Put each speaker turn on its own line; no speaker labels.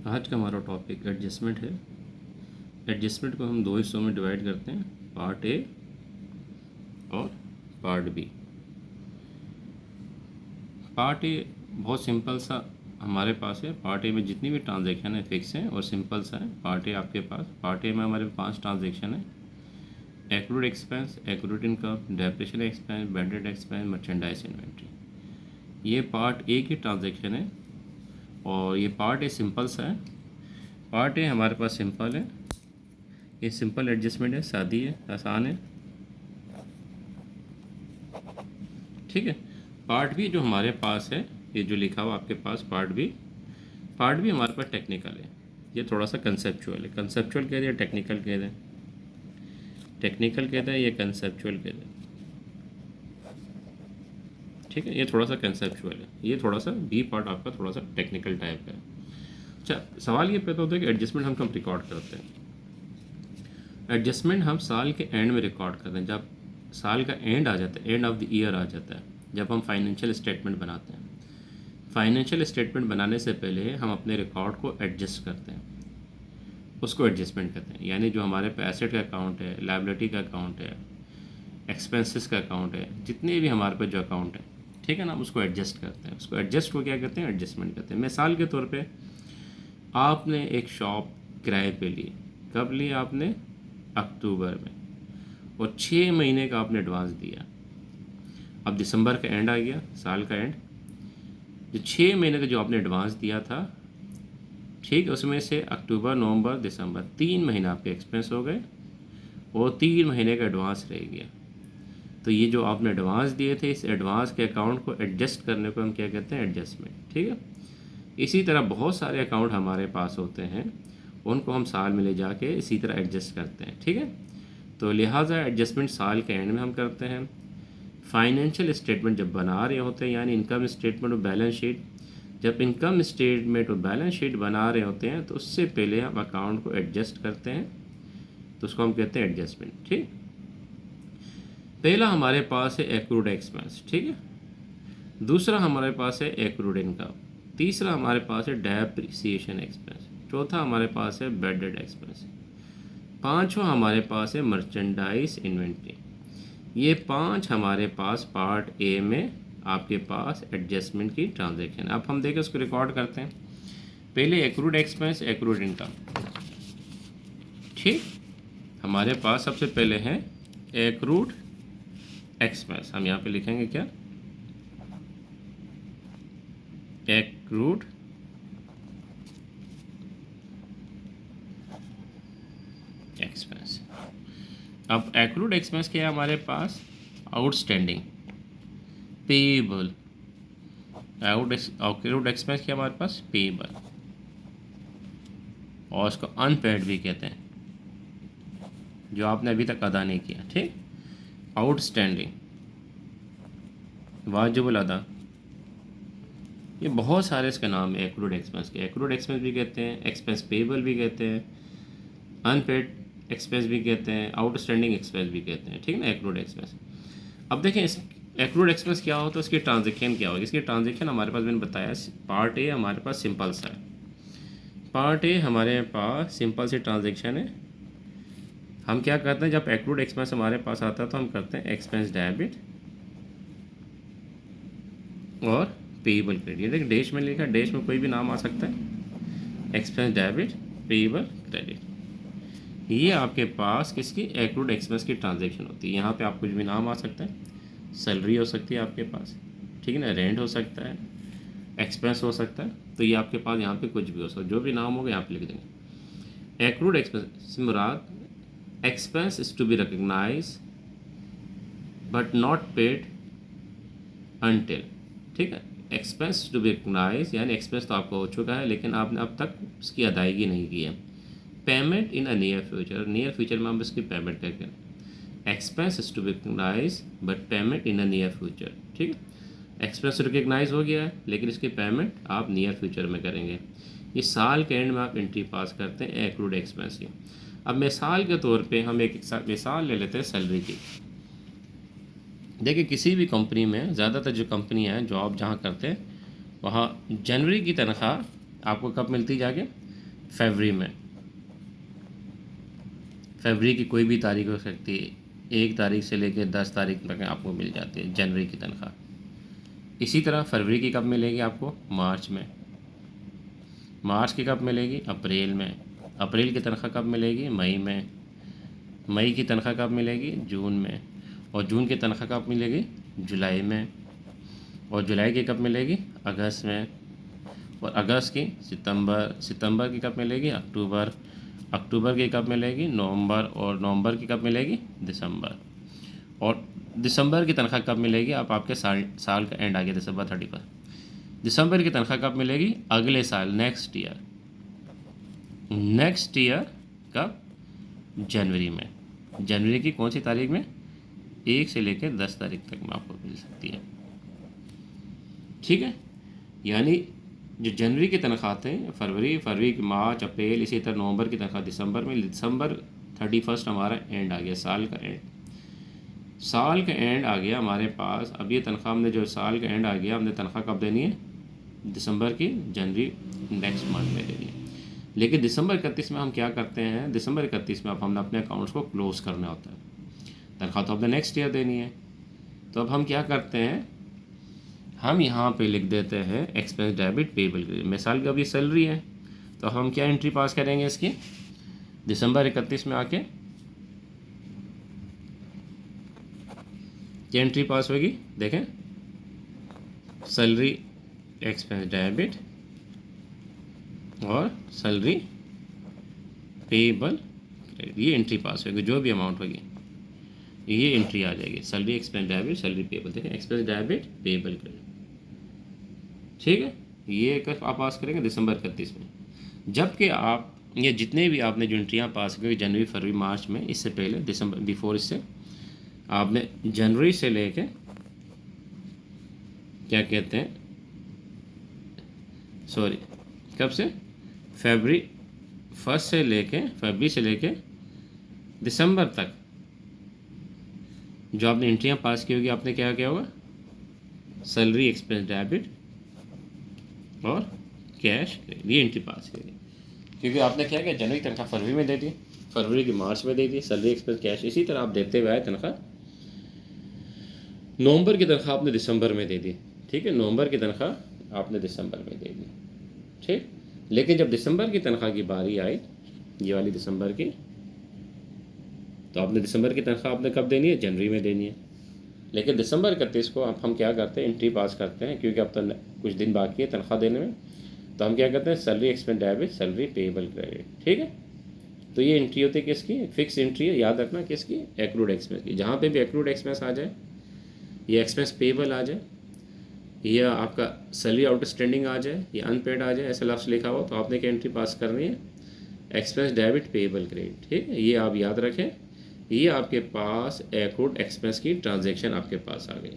आज का हमारा टॉपिक एडजस्टमेंट है। एडजस्टमेंट को हम दो हिस्सों में डिवाइड करते हैं, पार्ट ए और पार्ट बी। पार्ट ए बहुत सिंपल सा हमारे पास है। पार्ट ए में जितनी भी ट्रांजैक्शन है फिक्स है और सिंपल सा है। पार्ट ए आपके पास, पार्ट ए में हमारे 5 ट्रांजैक्शन है: accrued expense, accrued income, depreciation expense, bad debt expense, merchandise inventory. ये पार्ट ए की ट्रांजैक्शन है और ये पार्ट ए सिंपल सा है। पार्ट ए हमारे पास सिंपल है, ये सिंपल एडजस्टमेंट है, सादी है, आसान है, ठीक है। पार्ट बी जो हमारे पास है, ये जो लिखा हुआ आपके पास पार्ट बी हमारे पास टेक्निकल है। ये थोड़ा सा कंसेप्चुअल है। कंसेप्चुअल कह दें, टेक्निकल कह दें, टेक्निकल कहते हैं, ये कंसेप्चुअल कहते हैं, ठीक है। ये थोड़ा सा कंसेप्चुअल है, ये थोड़ा सा बी पार्ट आपका थोड़ा सा टेक्निकल टाइप का है। अच्छा, सवाल ये पैदा होता है कि एडजस्टमेंट हम कब रिकॉर्ड करते हैं। एडजस्टमेंट हम साल के एंड में रिकॉर्ड करते हैं, जब साल का एंड आ जाता है, एंड ऑफ द ईयर आ जाता है, जब हम फाइनेंशियल स्टेटमेंट बनाते हैं। फाइनेंशियल स्टेटमेंट बनाने से पहले हम अपने रिकॉर्ड को एडजस्ट करते हैं, उसको एडजस्टमेंट कहते हैं। यानी जो हमारे पे एसेट का अकाउंट है, लायबिलिटी का अकाउंट है, एक्सपेंसेस का अकाउंट है, जितने भी हमारे पे जो अकाउंट है, ठीक है ना, उसको एडजस्ट करते हैं। उसको एडजस्ट को क्या कहते हैं, एडजस्टमेंट कहते हैं। मिसाल के तौर पे आपने एक शॉप किराए पे ली, कब ली आपने, अक्टूबर में, और 6 महीने का आपने एडवांस दिया। अब दिसंबर का एंड आ गया, साल का एंड, जो 6 महीने का जो आपने एडवांस दिया था, ठीक, उसमें से अक्टूबर, नवंबर, दिसंबर 3 महीने आपके एक्सपेंस हो गए और 3 महीने का एडवांस रह गया। तो ये जो आपने एडवांस दिए थे, इस एडवांस के अकाउंट को एडजस्ट करने को हम क्या कहते हैं, एडजस्टमेंट, ठीक है। इसी तरह बहुत सारे अकाउंट हमारे पास होते हैं, उनको हम साल में ले जाके इसी तरह एडजस्ट करते हैं, ठीक है। तो लिहाजा एडजस्टमेंट साल के एंड में हम करते हैं। फाइनेंशियल स्टेटमेंट जब बना रहे होते हैं, यानी इनकम स्टेटमेंट और बैलेंस शीट, जब इनकम स्टेटमेंट और बैलेंस शीट बना रहे होते हैं तो उससे पहले हम अकाउंट को एडजस्ट करते हैं, तो उसको हम कहते हैं एडजस्टमेंट, ठीक। पहला हमारे पास है एक्रूड एक्सपेंस, ठीक है। दूसरा हमारे पास है एक्रूड इनकम। तीसरा हमारे पास है डेप्रिसिएशन एक्सपेंस। चौथा हमारे पास है बैडेड एक्सपेंस। पांचवा हमारे पास है मर्चेंडाइज इन्वेंट्री। ये 5 हमारे पास पार्ट ए में आपके पास एडजस्टमेंट की ट्रांजैक्शन। अब हम देखें, उसको रिकॉर्ड करते हैं। पहले एक्रूड एक्सपेंस, एक्रूड इनकम, ठीक। हमारे पास सबसे पहले है एक्रूड एक्सपेंस। हम यहाँ पे लिखेंगे क्या, एक्रूड एक्सपेंस। अब एक्रूड एक्सपेंस क्या है हमारे पास, आउटस्टैंडिंग, पेएबल। एक्रूड एक्सपेंस क्या हमारे पास, पेएबल, और उसको अनपेड भी कहते हैं, जो आपने अभी तक अदा नहीं किया, ठीक। आउटस्टैंडिंग, वाजिबुल अदा, ये बहुत सारे इसके नाम है एक्रूड एक्सपेंस के। एक्रूड एक्सपेंस भी कहते हैं, एक्सपेंस पेएबल भी कहते हैं, अनपेड एक्सपेंस भी कहते हैं, आउटस्टैंडिंग एक्सपेंस भी कहते हैं, ठीक ना, एक्रूड एक्सपेंस। अब देखें इस एक्रूड एक्सपेंस क्या होता है, उसकी ट्रांजैक्शन क्या होगी। इसकी ट्रांजैक्शन हमारे पास मैंने बताया, पार्ट ए हमारे पास सिंपल सा है। पार्ट ए हमारे पास सिंपल सी ट्रांजैक्शन है। हम क्या करते हैं, जब एक्रूड एक्सपेंस हमारे पास आता है तो हम करते हैं एक्सपेंस डेबिट और पेएबल क्रेडिट। देखिए डैश में लिखा है, डैश में कोई भी नाम आ सकता है, एक्सपेंस डेबिट, पेएबल क्रेडिट। ये आपके पास किसकी, एक्रूड एक्सपेंस की ट्रांजैक्शन होती है। यहाँ पे आप कुछ भी नाम आ सकता है, सैलरी हो सकती है आपके पास, ठीक है ना, रेंट हो सकता है, एक्सपेंस हो सकता है, तो ये आपके पास यहाँ पे कुछ भी हो सकता है, जो भी नाम होगा यहाँ पे लिख देंगे। एक्रूड एक्सपेंस से मुराद expense is to be recognise but not paid until, ठीक है। एक्सपेंस टू बी रिकग्नाइज यानी एक्सपेंस तो आपका हो चुका है लेकिन आपने अब तक उसकी अदायगी नहीं की है। Payment in a near future, near future में हम इसकी पेमेंट करके, expense is to be recognise but payment in a near future, ठीक है। एक्सपेंस रिकग्नाइज हो गया है लेकिन इसकी पेमेंट आप नियर फ्यूचर में करेंगे। ये साल के एंड में आप एंट्री पास करते हैं एक्रूड एक्सपेंस की। अब मिसाल के तौर पे हम एक मिसाल ले लेते हैं सैलरी की। देखिए किसी भी कंपनी में, ज़्यादातर जो कंपनियाँ हैं, जॉब जहाँ करते हैं, वहाँ जनवरी की तनख्वाह आपको कब मिलती जाके, फरवरी में, फरवरी की कोई भी तारीख हो सकती है, 1 तारीख से लेकर 10 तारीख तक आपको मिल जाती है जनवरी की तनख्वाह। इसी तरह फरवरी की कब मिलेगी आपको? मार्च में। मार्च की कब मिलेगी? अप्रैल में। अप्रैल की तनख्वाह कब मिलेगी? मई में। मई की तनख्वाह कब मिलेगी? जून में। और जून की तनख्वाह कब मिलेगी? जुलाई में। और जुलाई की कब मिलेगी? अगस्त में। और अगस्त की सितंबर। सितंबर की कब मिलेगी? अक्टूबर। अक्टूबर की कब मिलेगी? नवंबर। और नवंबर की कब मिलेगी? दिसंबर। और दिसंबर की तनख्वाह कब मिलेगी? अब आपके साल का एंड आ गया, दिसंबर 31। दिसंबर की तनख्वाह कब मिलेगी? अगले साल, नेक्स्ट ईयर। नेक्स्ट ईयर कब? जनवरी में। जनवरी की कौन सी तारीख में? 1 से लेकर 10 तारीख तक में आपको मिल सकती है। ठीक है, यानी जो जनवरी की तनख्वाह थे, फरवरी की मार्च, अप्रैल, इसी तरह नवंबर की तनख्वाह दिसंबर में। दिसंबर 31 हमारा एंड आ गया, साल का एंड। साल का एंड आ गया हमारे पास। अब ये तनख्वाह हमने, जो साल का एंड आ गया, हमने तनख्वाह कब देनी है? दिसंबर की, जनवरी नेक्स्ट मंथ में देनी है। लेकिन दिसंबर 31 में हम क्या करते हैं? दिसंबर 31 में अब हमने अपने अकाउंट्स को क्लोज़ करना होता है। तनख्वाह तो हमने नेक्स्ट ईयर देनी है, तो अब हम क्या करते हैं? हम यहाँ पे लिख देते हैं एक्सपेंस डेबिट पेबल। मिसाल की अभी सैलरी है, तो हम क्या एंट्री पास करेंगे इसकी? दिसंबर 31 में आके क्या एंट्री पास होगी? देखें, सैलरी एक्सपेंस डेबिट और सैलरी पेबल, ये एंट्री पास होगी। जो भी अमाउंट होगी ये एंट्री आ जाएगी, salary expense debit, salary payable. देखें, एक्सपेंस डेबिट पेबल क्रेडिट। ठीक है, ये कब आप पास करेंगे? दिसंबर 31 में। जबकि आप ये जितने भी आपने जो एंट्रियाँ पास करी जनवरी, फरवरी, मार्च में, इससे पहले दिसंबर, बिफोर इससे आपने जनवरी से लेके क्या कहते हैं, सॉरी, कब से? फरवरी 1 से लेके, फरवरी से लेके दिसंबर तक जो आपने एंट्रियाँ पास की होगी, आपने क्या किया होगा? सैलरी एक्सपेंस डेबिट और कैश, ये एंट्री पास करेगी। क्योंकि आपने क्या किया? जनवरी की तनख्वाह फरवरी में दे दी, फरवरी की मार्च में दे दी, सैलरी एक्सपेंस कैश। इसी तरह आप देते हुए आए तनख्वाह। नवंबर की तनख्वाह आपने दिसंबर में दे दी, ठीक है, नवंबर की तनख्वाह आपने दिसंबर में दे दी, ठीक। लेकिन जब दिसंबर की तनख्वाह की बारी आई, ये वाली दिसंबर की, तो आपने दिसंबर की तनख्वाह आपने कब देनी है? जनवरी में देनी है। लेकिन दिसंबर 31 को आप हम क्या करते हैं? एंट्री पास करते हैं, क्योंकि अब तो कुछ दिन बाकी है तनख्वाह देने में। तो हम क्या करते हैं? Salary expense debit, salary payable credit, ठीक है। तो ये एंट्री होती है किसकी? फिक्स एंट्री है, याद रखना, किसकी? एक्रूड एक्सपेंस की। जहाँ पे भी एक्रूड एक्सपेंस आ जाए, ये एक्सपेंस पेबल आ जाए, या आपका सैलरी आउटस्टैंडिंग आ जाए, या अनपेड आ जाए, ऐसा लफ्ज़ लिखा हो, तो आपने क्या एंट्री पास करनी है? एक्सपेंस डेबिट पेबल क्रेडिट, ठीक है। ये आप याद रखें, ये आपके पास एक्रूड एक्सपेंस की ट्रांजैक्शन आपके पास आ गई।